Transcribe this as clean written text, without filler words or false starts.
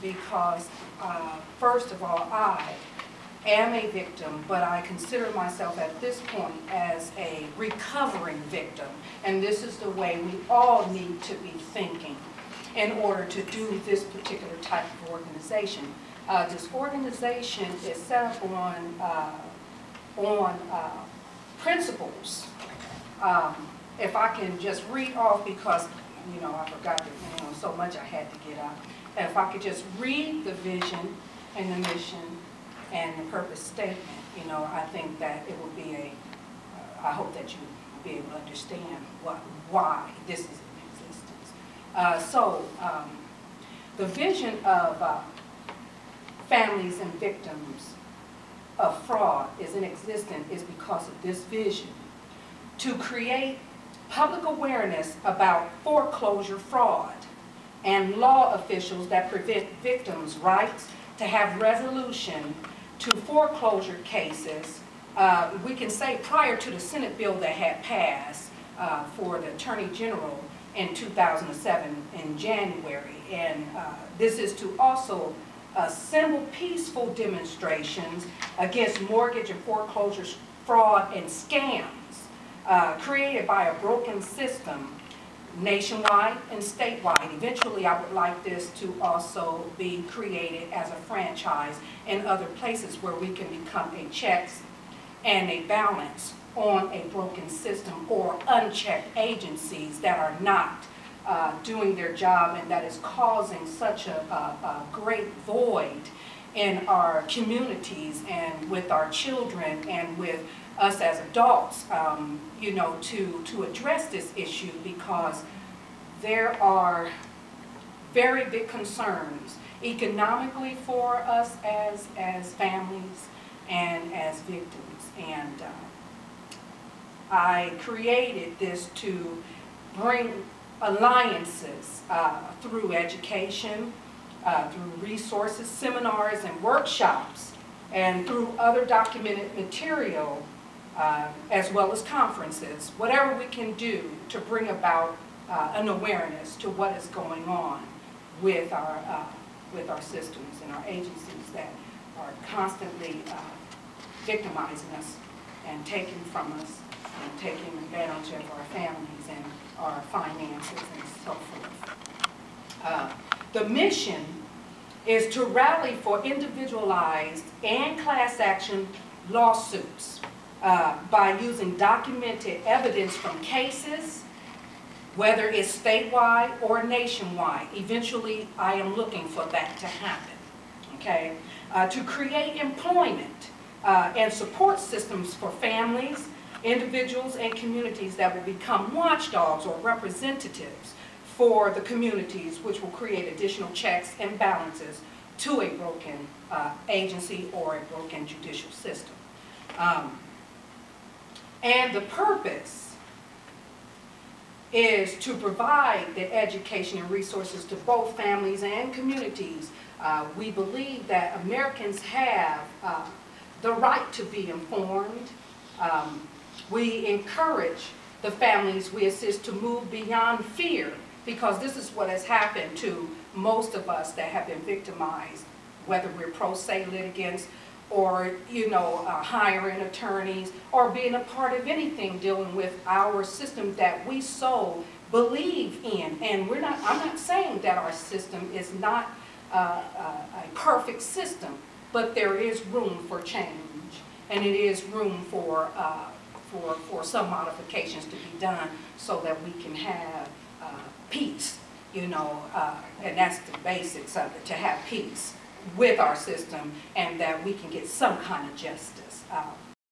because, first of all, I am a victim, but I consider myself at this point as a recovering victim. And this is the way we all need to be thinking in order to do this particular type of organization. This organization is set up on principles. If I can just read off, because I forgot that so much I had to get out. If I could just read the vision and the mission and the purpose statement, I think that it would be I hope that you will be able to understand why this is in existence. The vision of families and victims of fraud is in existence is because of this vision: to create public awareness about foreclosure fraud and law officials that prevent victims' rights to have resolution to foreclosure cases. We can say prior to the Senate bill that had passed for the Attorney General in 2007 in January. And this is to also assemble peaceful demonstrations against mortgage and foreclosure fraud and scams created by a broken system nationwide and statewide. Eventually, I would like this to also be created as a franchise in other places where we can become a checks and a balance on a broken system or unchecked agencies that are not doing their job, and that is causing such a great void in our communities and with our children and with us as adults, to address this issue, because there are very big concerns economically for us as families and as victims. And I created this to bring alliances through education, through resources, seminars, and workshops, and through other documented material, as well as conferences, whatever we can do to bring about an awareness to what is going on with our systems and our agencies that are constantly victimizing us and taking from us and taking advantage of our families and our finances and so forth. The mission is to rally for individualized and class action lawsuits by using documented evidence from cases, whether it's statewide or nationwide. Eventually, I am looking for that to happen, okay? To create employment and support systems for families, individuals, and communities that will become watchdogs or representatives for the communities, which will create additional checks and balances to a broken agency or a broken judicial system. And the purpose is to provide the education and resources to both families and communities. We believe that Americans have the right to be informed. We encourage the families we assist to move beyond fear, because this is what has happened to most of us that have been victimized, whether we're pro se litigants or hiring attorneys or being a part of anything dealing with our system that we so believe in. And I'm not saying that our system is not a perfect system, but there is room for change, and it is room for some modifications to be done so that we can have peace, and that's the basics of it, to have peace with our system, and that we can get some kind of justice.